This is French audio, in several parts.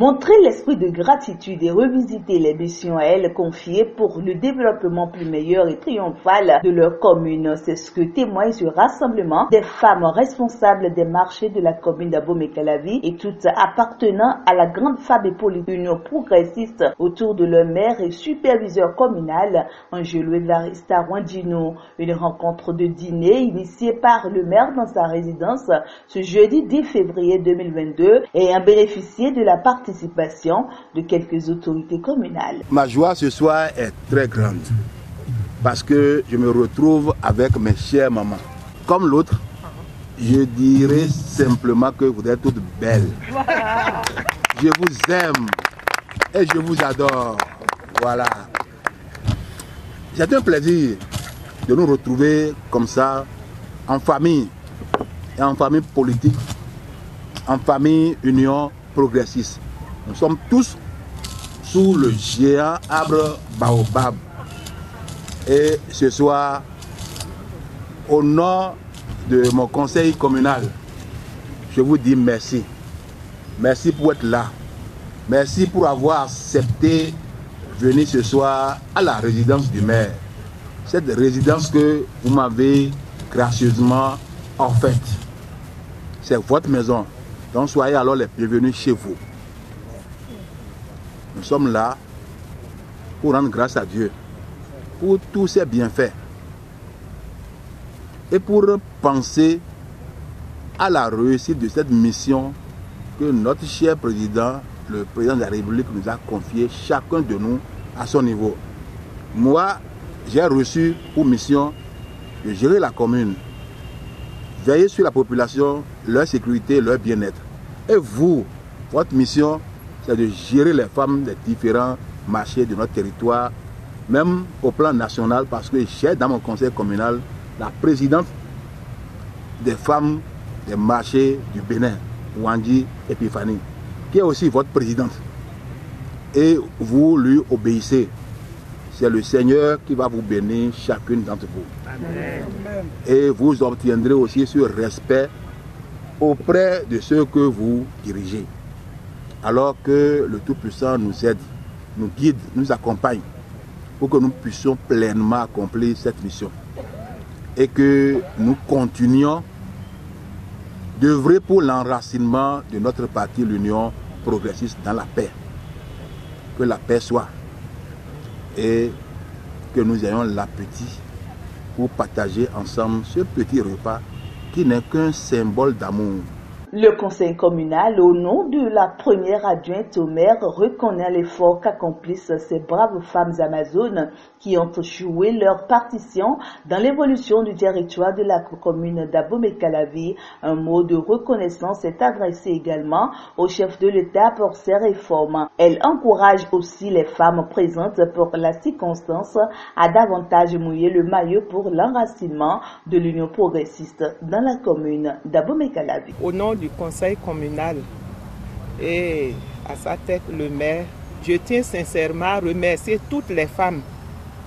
Montrer l'esprit de gratitude et revisiter les missions à elles confiées pour le développement plus meilleur et triomphal de leur commune. C'est ce que témoigne ce rassemblement des femmes responsables des marchés de la commune d'Abomey-Calavi et toutes appartenant à la grande femme et politique union progressiste autour de leur maire et superviseur communal, Angelo Evarista Rwandino. Une rencontre de dîner initiée par le maire dans sa résidence ce jeudi 10 février 2022 et a bénéficié de la participation de quelques autorités communales. Ma joie ce soir est très grande parce que je me retrouve avec mes chères mamans. Comme l'autre, je dirais simplement que vous êtes toutes belles. Je vous aime et je vous adore. Voilà. C'est un plaisir de nous retrouver comme ça en famille et en famille politique, en famille union progressiste. Nous sommes tous sous le géant arbre Baobab. Et ce soir, au nom de mon conseil communal, je vous dis merci. Merci pour être là. Merci pour avoir accepté de venir ce soir à la résidence du maire. Cette résidence que vous m'avez gracieusement offerte. C'est votre maison. Donc soyez alors les bienvenus chez vous. Nous sommes là pour rendre grâce à Dieu pour tous ses bienfaits et pour penser à la réussite de cette mission que notre cher président, le président de la République, nous a confiée, chacun de nous à son niveau. Moi, j'ai reçu pour mission de gérer la commune, veiller sur la population, leur sécurité, leur bien-être. Et vous, votre mission, c'est de gérer les femmes des différents marchés de notre territoire, même au plan national, parce que j'ai dans mon conseil communal la présidente des femmes des marchés du Bénin, Wandi Epiphanie, qui est aussi votre présidente. Et vous lui obéissez. C'est le Seigneur qui va vous bénir chacune d'entre vous. Amen. Et vous obtiendrez aussi ce respect auprès de ceux que vous dirigez. Alors que le Tout-Puissant nous aide, nous guide, nous accompagne pour que nous puissions pleinement accomplir cette mission. Et que nous continuions d'œuvrer pour l'enracinement de notre parti, l'Union progressiste, dans la paix. Que la paix soit. Et que nous ayons l'appétit pour partager ensemble ce petit repas qui n'est qu'un symbole d'amour. Le conseil communal, au nom de la première adjointe au maire, reconnaît l'effort qu'accomplissent ces braves femmes amazones qui ont joué leur partition dans l'évolution du territoire de la commune d'Abomey-Calavi. Un mot de reconnaissance est adressé également au chef de l'État pour ces réformes. Elle encourage aussi les femmes présentes pour la circonstance à davantage mouiller le maillot pour l'enracinement de l'Union progressiste dans la commune d'Abomey-Calavi. Au nom du conseil communal et à sa tête le maire, je tiens sincèrement à remercier toutes les femmes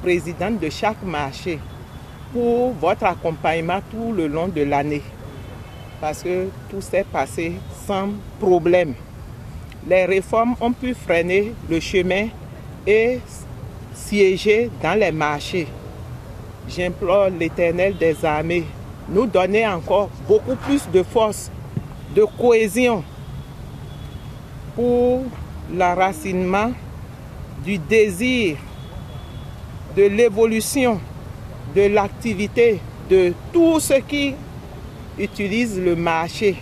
présidentes de chaque marché pour votre accompagnement tout le long de l'année, parce que tout s'est passé sans problème. Les réformes ont pu freiner le chemin et siéger dans les marchés. J'implore l'Éternel des armées nous donner encore beaucoup plus de force, de cohésion pour l'enracinement du désir, de l'évolution, de l'activité de tous ceux qui utilisent le marché.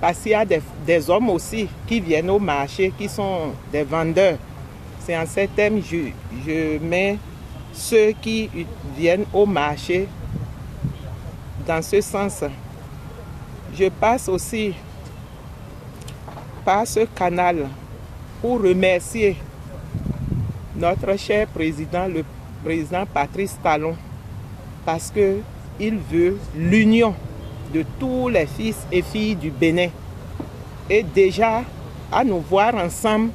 Parce qu'il y a des hommes aussi qui viennent au marché, qui sont des vendeurs. C'est en ces termes que je mets ceux qui viennent au marché dans ce sens. Je passe aussi par ce canal pour remercier notre cher président, le président Patrice Talon, parce qu'il veut l'union de tous les fils et filles du Bénin. Et déjà, à nous voir ensemble,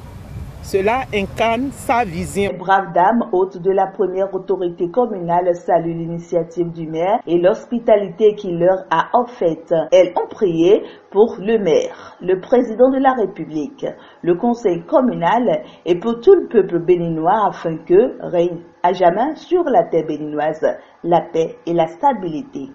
Cela incarne sa vision. Les braves dames, hôtes de la première autorité communale, saluent l'initiative du maire et l'hospitalité qu'il leur a offerte. Elles ont prié pour le maire, le président de la République, le conseil communal et pour tout le peuple béninois afin que règne à jamais sur la terre béninoise la paix et la stabilité.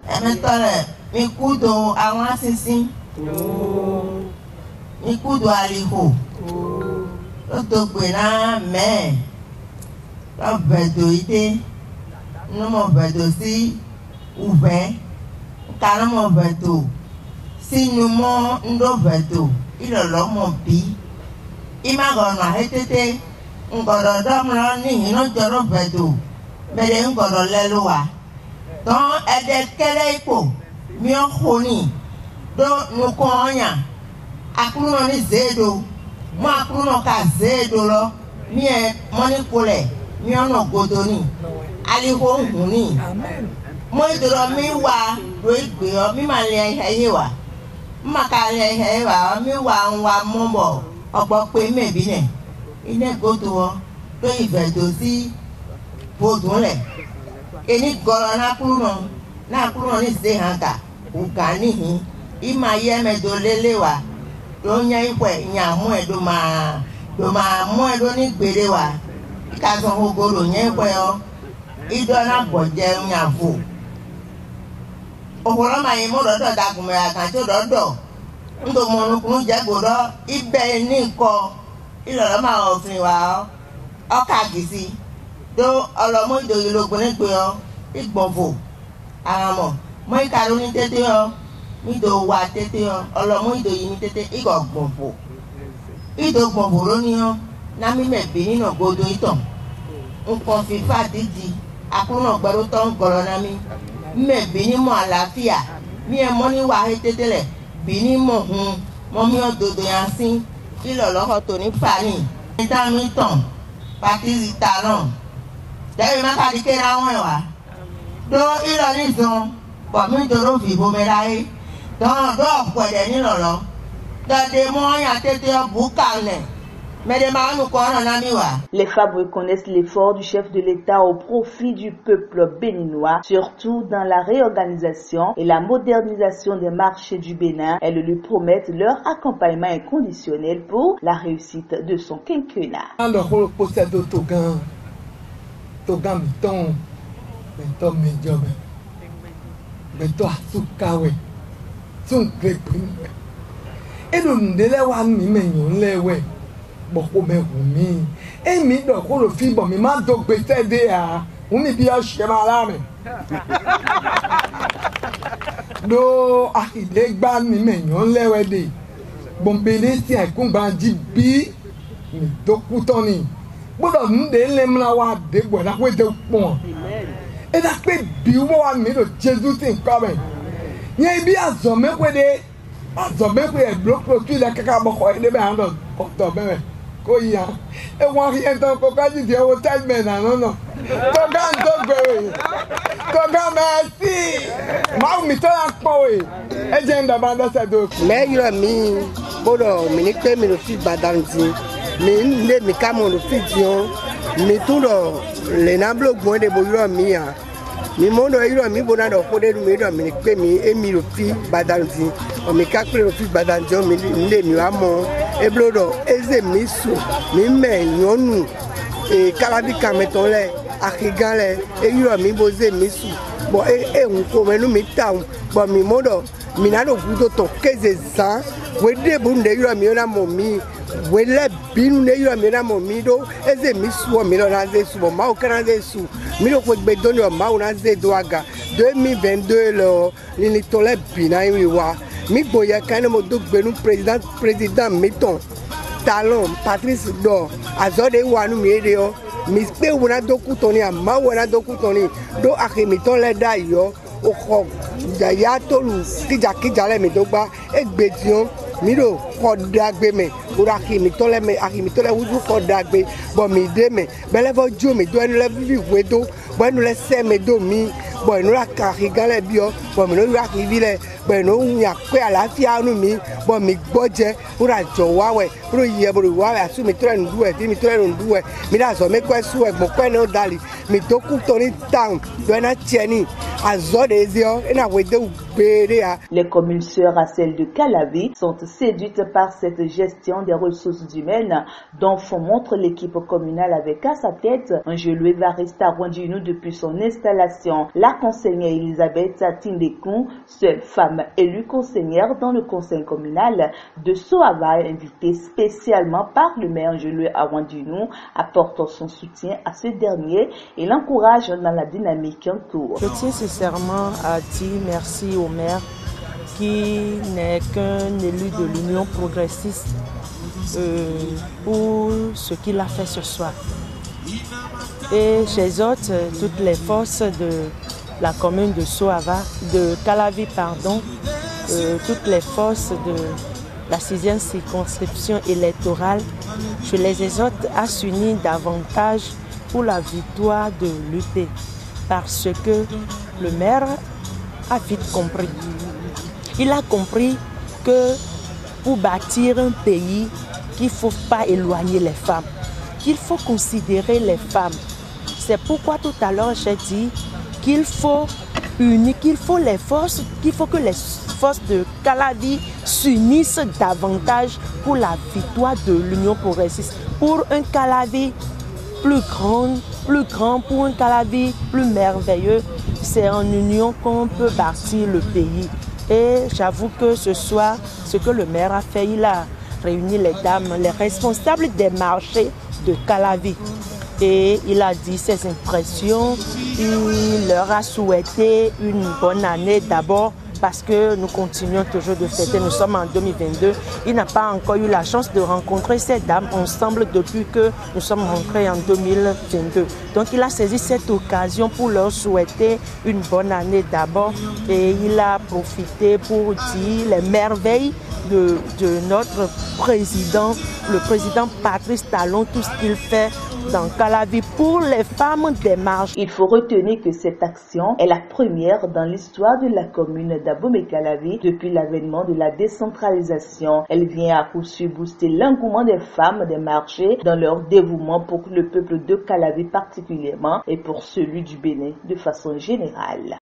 Otokwena me la vedoite no mo vedo si uve kana mo vedo si no mo ndo vedo ilolo mo bi imagona hetete ngoro domro ni no joro vedo mere ngoro leluwa don ede kere ipo mi o khoni do nuko onya akuno ni zedo mo akuno ka zedo lo mi e moni kole mi ono godoni ali ho huni mo idoro mi wa do igbe o mi ma le ihe wa ma ka le ihe wa mi wa nwa mombo opo pe mebi ne ine godo o do ivedo si bodun le eni goro na kuno ni ze hanka ugani hi ima ye me do lelewa donya ikwe nya mu edo ma mu edo ni gbere wa ka so ogoro nya ikwe o ido na boje nya fu ohoro ma yi mo do da gunmera kan to do ndo mo nu kun je goro ibe ni nko iloro ma ofin wa o ka gisi do olomo ido ilogun ni pe o igbonfo aramo mo ikaru ni tete o mido wa tete o olomo ido yi ni tete igo gbonfo ido gbonfo ro ni o na mi me bi nínú godo itan nǹkan fi fa didi akuno gbero to ngoro na mi me bi ni mo àlàáfíà mi e mo ni wa tete le bi ni mo hun mo mi ododo yasin ilolo ho to ni pani ta mi tan pati talon dewe ma ka dikera won wa do ilo ni zon bo mi doro fi bo me lai do kwede ni lolo dade mo ya tete bukale Les femmes reconnaissent l'effort du chef de l'État au profit du peuple béninois, surtout dans la réorganisation et la modernisation des marchés du Bénin. Elles lui promettent leur accompagnement inconditionnel pour la réussite de son quinquennat. Boko me humi emi do ko lo fi bo mi ma do gbe tede a umi bi o se ma la me do a ile gba mi meyan lewe de bombele ti akun gba ji bi mi do ku ton ni gbodo nde le mra wa de gbo la ko de pon e da pe bi wo wa mi do jesu tin ko me yen bi azo me ko de azo me ko e block tu la kaka bo ko de be han do to be Koya, e wan rien ton kokaji di o tell me na no. Toga ndo gbe. Toga merci. Ma mi to akpo we. E je nda ba da se do. Me yo mi bodo mi ni pe mi lo fi badanti. Mi le mi ka mo lo fi dion. Mi tu do le na blog mo de bo yo mi ya. Mi mo do yo mi bona do ko de mi do mi ni pe mi e mi lo fi badanti. O mi ka pe lo fi badanti o mi le mi wa mo. Eblodo eze misu mi me nyonu e kalabi kametole akigale e yo mi boze misu bo e nko menu mi taun bo mi modo mi na do gudo to keze za we de bunde yo mi na mo mi we le binu ne yo mi na mo mi do eze misu o mi lo na ze su bo ma o kana ze su mi lo ko gbe doni o ma o na ze do aga 2022 lo ni tole bina wi wa mi boya kana mo do gbenu président meton talon Patrice do azode wanu mi ede o mi pe wona do kutoni ama wona do kutoni do akimiton le da yo o ko ya to lu kija le mi do gba egbetion mi do ko dagbe me o akimiton le wuju ko dagbe bo mi de me bele fo jo mi do enu le vivi wedo bo enu le se me do mi bon nous la carrigan les bio bon nous la vivile bon nous ya kwe ala fia nu mi bon mi gboje pour la jowa we pour ye bo wa asu mi tre ndu e mi tre ndu e mi da so me kwe su e gbo kwe no dali mi to ku to ni town do na tieni azo de zio ina we de gbere ya. Les communes sœurs à celles de Calavi sont séduites par cette gestion des ressources humaines dont montre l'équipe communale avec à sa tête Angelou Evariste Arwandinou depuis son installation. La conseillère Elisabeth Tindekoun, seule femme élue conseillère dans le conseil communal de Soava, invitée spécialement par le maire Angelou Arwandinou, apporte son soutien à ce dernier et l'encourage dans la dynamique en cours. Je tiens sincèrement à dire merci au maire qui n'est qu'un élu de l'Union progressiste pour ce qu'il a fait ce soir. Et j'exhorte toutes les forces de la commune de Calavi, toutes les forces de la 6e circonscription électorale, je les exhorte à s'unir davantage pour la victoire de l'UP, parce que le maire a vite compris. Il a compris que pour bâtir un pays, qu'il ne faut pas éloigner les femmes, qu'il faut considérer les femmes. C'est pourquoi tout à l'heure j'ai dit qu'il faut unir, qu'il faut que les forces de Calavi s'unissent davantage pour la victoire de l'Union progressiste, pour un Calavi plus grand, pour un Calavi plus merveilleux. C'est en union qu'on peut bâtir le pays. Et j'avoue que ce soir, ce que le maire a fait, il a réuni les dames, les responsables des marchés de Calavi. Et il a dit ses impressions, il leur a souhaité une bonne année d'abord parce que nous continuons toujours de fêter, nous sommes en 2022. Il n'a pas encore eu la chance de rencontrer ces dames ensemble depuis que nous sommes rentrés en 2022. Donc il a saisi cette occasion pour leur souhaiter une bonne année d'abord et il a profité pour dire les merveilles de notre président, le président Patrice Talon, tout ce qu'il fait dans Calavi pour les femmes des marches. Il faut retenir que cette action est la première dans l'histoire de la commune d'Abomey-Calavi depuis l'avènement de la décentralisation. Elle vient à coup sûr booster l'engouement des femmes des marchés dans leur dévouement pour le peuple de Calavi particulièrement et pour celui du Bénin de façon générale.